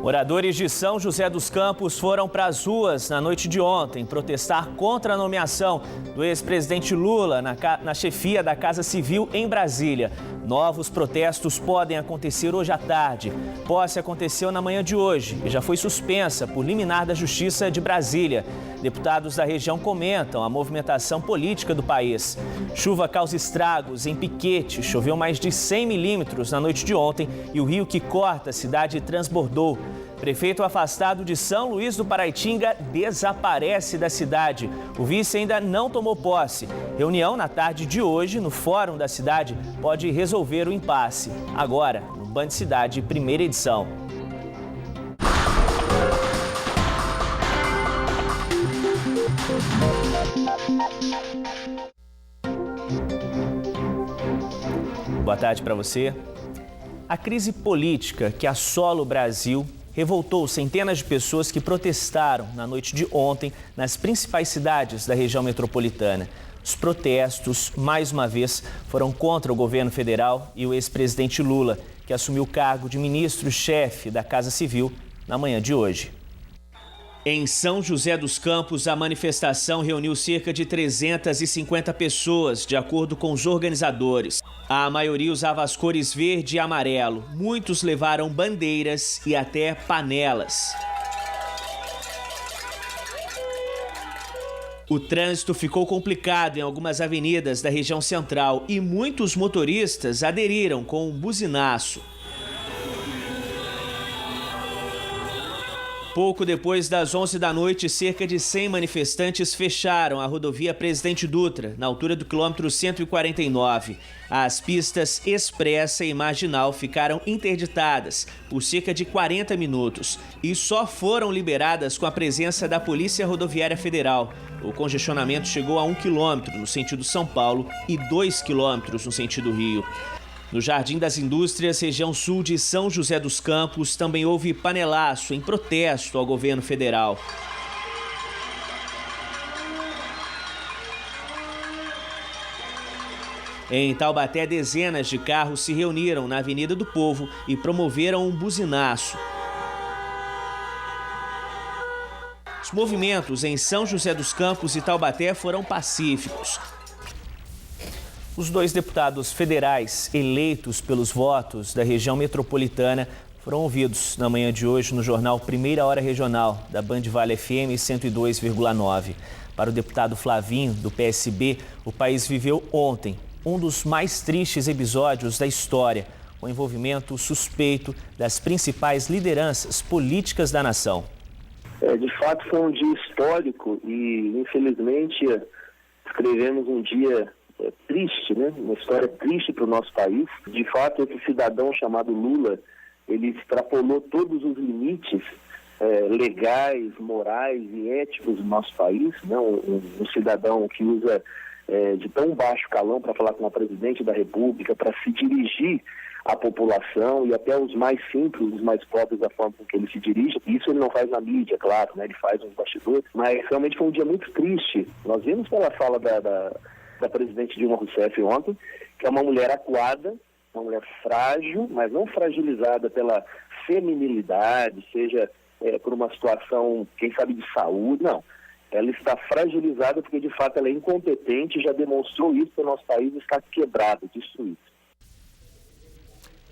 Moradores de São José dos Campos foram para as ruas na noite de ontem protestar contra a nomeação do ex-presidente Lula na chefia da Casa Civil em Brasília. Novos protestos podem acontecer hoje à tarde. Posse aconteceu na manhã de hoje e já foi suspensa por liminar da Justiça de Brasília. Deputados da região comentam a movimentação política do país. Chuva causa estragos em Piquete. Choveu mais de 100 milímetros na noite de ontem e o rio que corta a cidade transbordou. Prefeito afastado de São Luís do Paraitinga desaparece da cidade. O vice ainda não tomou posse. Reunião na tarde de hoje no Fórum da cidade pode resolver o impasse. Agora, no Band Cidade, primeira edição. Boa tarde para você. A crise política que assola o Brasil revoltou centenas de pessoas que protestaram na noite de ontem nas principais cidades da região metropolitana. Os protestos, mais uma vez, foram contra o governo federal e o ex-presidente Lula, que assumiu o cargo de ministro-chefe da Casa Civil na manhã de hoje. Em São José dos Campos, a manifestação reuniu cerca de 350 pessoas, de acordo com os organizadores. A maioria usava as cores verde e amarelo. Muitos levaram bandeiras e até panelas. O trânsito ficou complicado em algumas avenidas da região central e muitos motoristas aderiram com um buzinaço. Pouco depois das 11 da noite, cerca de 100 manifestantes fecharam a rodovia Presidente Dutra, na altura do quilômetro 149. As pistas Expressa e Marginal ficaram interditadas por cerca de 40 minutos e só foram liberadas com a presença da Polícia Rodoviária Federal. O congestionamento chegou a 1 quilômetro no sentido São Paulo e 2 quilômetros no sentido Rio. No Jardim das Indústrias, região sul de São José dos Campos, também houve panelaço em protesto ao governo federal. Em Taubaté, dezenas de carros se reuniram na Avenida do Povo e promoveram um buzinaço. Os movimentos em São José dos Campos e Taubaté foram pacíficos. Os dois deputados federais eleitos pelos votos da região metropolitana foram ouvidos na manhã de hoje no jornal Primeira Hora Regional, da Band Vale FM 102,9. Para o deputado Flavinho, do PSB, o país viveu ontem um dos mais tristes episódios da história, o envolvimento suspeito das principais lideranças políticas da nação. De fato, foi um dia histórico e, infelizmente, escrevemos um dia triste, né? Uma história triste para o nosso país. De fato, esse cidadão chamado Lula, ele extrapolou todos os limites legais, morais e éticos do nosso país, né? Um cidadão que usa de tão baixo calão para falar com o presidente da República, para se dirigir à população e até os mais simples, os mais pobres, da forma com que ele se dirige. Isso ele não faz na mídia, claro, né? Ele faz nos bastidores, mas realmente foi um dia muito triste. Nós vimos pela fala da presidente Dilma Rousseff ontem, que é uma mulher acuada, uma mulher frágil, mas não fragilizada pela feminilidade, seja por uma situação, quem sabe, de saúde, não. Ela está fragilizada porque, de fato, ela é incompetente e já demonstrou isso que o nosso país está quebrado, destruído.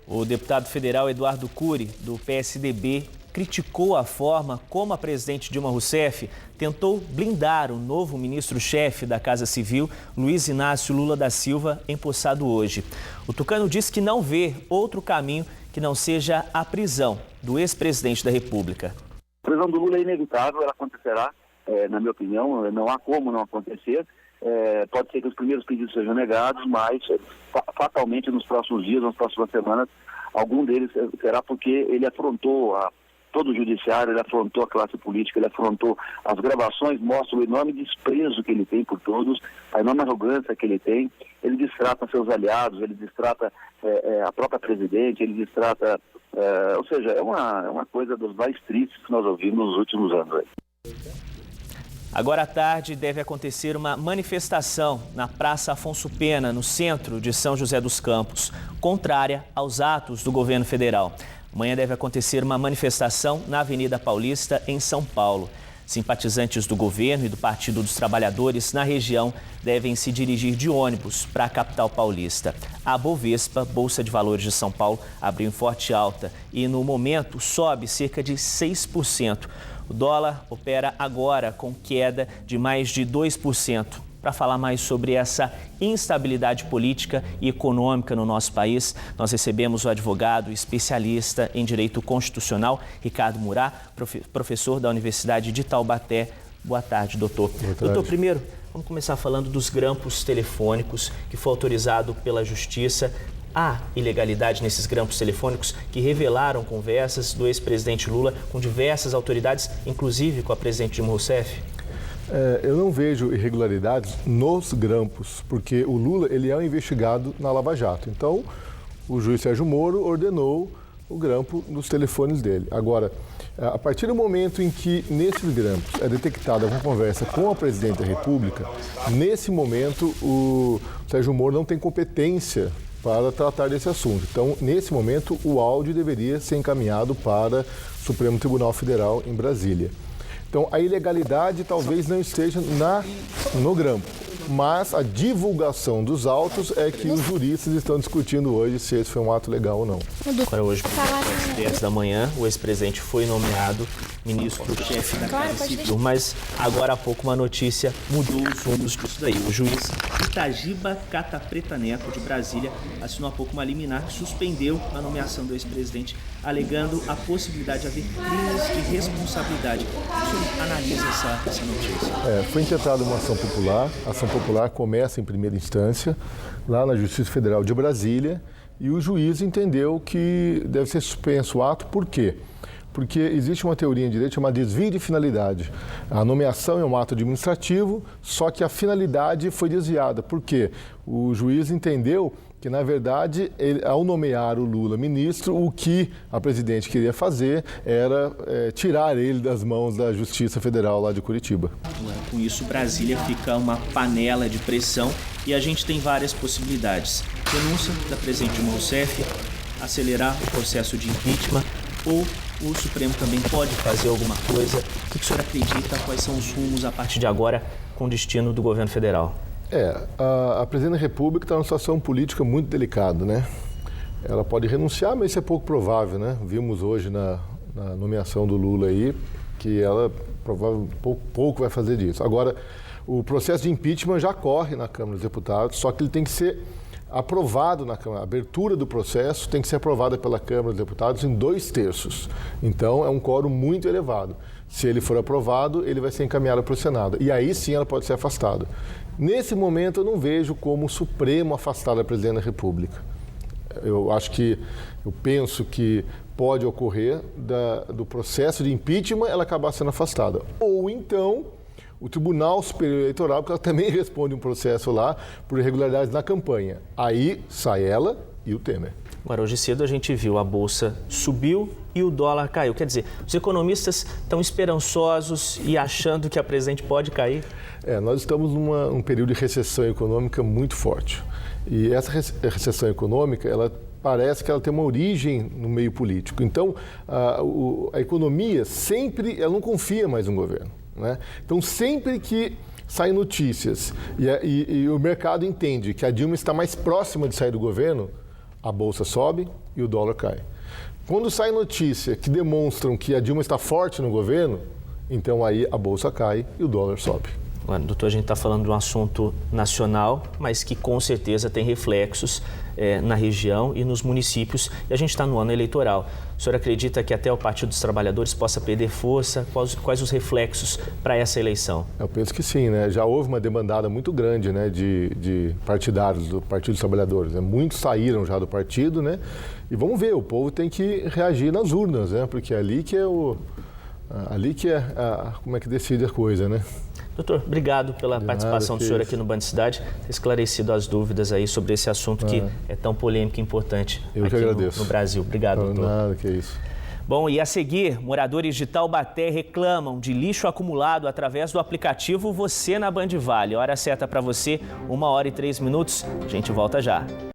O deputado federal Eduardo Cury, do PSDB, criticou a forma como a presidente Dilma Rousseff tentou blindar o novo ministro-chefe da Casa Civil, Luiz Inácio Lula da Silva, empossado hoje. O tucano disse que não vê outro caminho que não seja a prisão do ex-presidente da República. A prisão do Lula é inevitável, ela acontecerá, na minha opinião, não há como não acontecer. Pode ser que os primeiros pedidos sejam negados, mas fatalmente nos próximos dias, nas próximas semanas, algum deles será, porque ele afrontou todo o judiciário, ele afrontou a classe política, ele afrontou as gravações, mostram o enorme desprezo que ele tem por todos, a enorme arrogância que ele tem. Ele distrata seus aliados, ele distrata a própria presidente, ele distrata, ou seja, é uma coisa dos mais tristes que nós ouvimos nos últimos anos. Agora à tarde deve acontecer uma manifestação na Praça Afonso Pena, no centro de São José dos Campos, contrária aos atos do governo federal. A amanhã deve acontecer uma manifestação na Avenida Paulista, em São Paulo. Simpatizantes do governo e do Partido dos Trabalhadores na região devem se dirigir de ônibus para a capital paulista. A Bovespa, Bolsa de Valores de São Paulo, abriu em forte alta e, no momento, sobe cerca de 6%. O dólar opera agora com queda de mais de 2%. Para falar mais sobre essa instabilidade política e econômica no nosso país, nós recebemos o advogado especialista em direito constitucional, Ricardo Murat, professor da Universidade de Taubaté. Boa tarde, doutor. Boa tarde. Doutor, primeiro, vamos começar falando dos grampos telefônicos que foi autorizado pela Justiça. Há ilegalidade nesses grampos telefônicos que revelaram conversas do ex-presidente Lula com diversas autoridades, inclusive com a presidente Dilma Rousseff? Eu não vejo irregularidades nos grampos, porque o Lula ele é um investigado na Lava Jato. Então, o juiz Sérgio Moro ordenou o grampo nos telefones dele. Agora, a partir do momento em que nesses grampos é detectada alguma conversa com a presidente da República, nesse momento o Sérgio Moro não tem competência para tratar desse assunto. Então, nesse momento, o áudio deveria ser encaminhado para o Supremo Tribunal Federal em Brasília. Então, a ilegalidade talvez não esteja no grampo, mas a divulgação dos autos é que os juristas estão discutindo hoje se esse foi um ato legal ou não. Agora, hoje, às 10 da manhã, o ex-presidente foi nomeado ministro-chefe da Casa Civil, mas agora há pouco uma notícia mudou os rumos disso daí. O juiz Itagiba Catapreta Neto, de Brasília, assinou há pouco uma liminar que suspendeu a nomeação do ex-presidente, alegando a possibilidade de haver crimes de responsabilidade. O senhor analisa essa notícia? Foi intentada uma ação popular. A ação popular começa em primeira instância, lá na Justiça Federal de Brasília, e o juiz entendeu que deve ser suspenso o ato. Por quê? Porque existe uma teoria em direito chamada desvio de finalidade. A nomeação é um ato administrativo, só que a finalidade foi desviada. Por quê? O juiz entendeu que, na verdade, ao nomear o Lula ministro, o que a presidente queria fazer era tirar ele das mãos da Justiça Federal lá de Curitiba. Com isso, Brasília fica uma panela de pressão e a gente tem várias possibilidades. Renúncia da presidente Dilma Rousseff, acelerar o processo de impeachment ou o Supremo também pode fazer alguma coisa. O que o senhor acredita? Quais são os rumos a partir de agora com o destino do governo federal? A presidente da República está numa situação política muito delicada, né? Ela pode renunciar, mas isso é pouco provável, né? Vimos hoje na nomeação do Lula aí que ela provavelmente pouco vai fazer disso. Agora, o processo de impeachment já corre na Câmara dos Deputados, só que ele tem que ser aprovado na Câmara. A abertura do processo tem que ser aprovada pela Câmara dos Deputados em 2/3. Então, é um quórum muito elevado. Se ele for aprovado, ele vai ser encaminhado para o Senado. E aí sim ela pode ser afastada. Nesse momento, eu não vejo como o Supremo afastar a presidente da República. Eu penso que pode ocorrer do processo de impeachment ela acabar sendo afastada. Ou então, o Tribunal Superior Eleitoral, porque ela também responde um processo lá por irregularidades na campanha. Aí sai ela e o Temer. Agora, hoje cedo a gente viu a Bolsa subiu e o dólar caiu. Quer dizer, os economistas estão esperançosos e achando que a presidente pode cair? Nós estamos num período de recessão econômica muito forte. E essa recessão econômica, ela parece que ela tem uma origem no meio político. Então, a economia sempre, ela não confia mais no governo, né? Então, sempre que saem notícias e o mercado entende que a Dilma está mais próxima de sair do governo, a Bolsa sobe e o dólar cai. Quando sai notícia que demonstram que a Dilma está forte no governo, então aí a Bolsa cai e o dólar sobe. Doutor, a gente está falando de um assunto nacional, mas que com certeza tem reflexos na região e nos municípios. E a gente está no ano eleitoral. O senhor acredita que até o Partido dos Trabalhadores possa perder força? Quais os reflexos para essa eleição? Eu penso que sim, né? Já houve uma demandada muito grande, né, de partidários do Partido dos Trabalhadores, né? Muitos saíram já do partido, né? E vamos ver, o povo tem que reagir nas urnas, né? Porque é ali que como é que decide a coisa, né? Doutor, obrigado pela participação do senhor aqui no Band Cidade, ter esclarecido as dúvidas aí sobre esse assunto que é tão polêmico e importante aqui no Brasil. Obrigado, doutor. Nada, que isso. Bom, e a seguir, moradores de Taubaté reclamam de lixo acumulado através do aplicativo Você na Band Vale. Hora certa para você, 1h03. A gente volta já.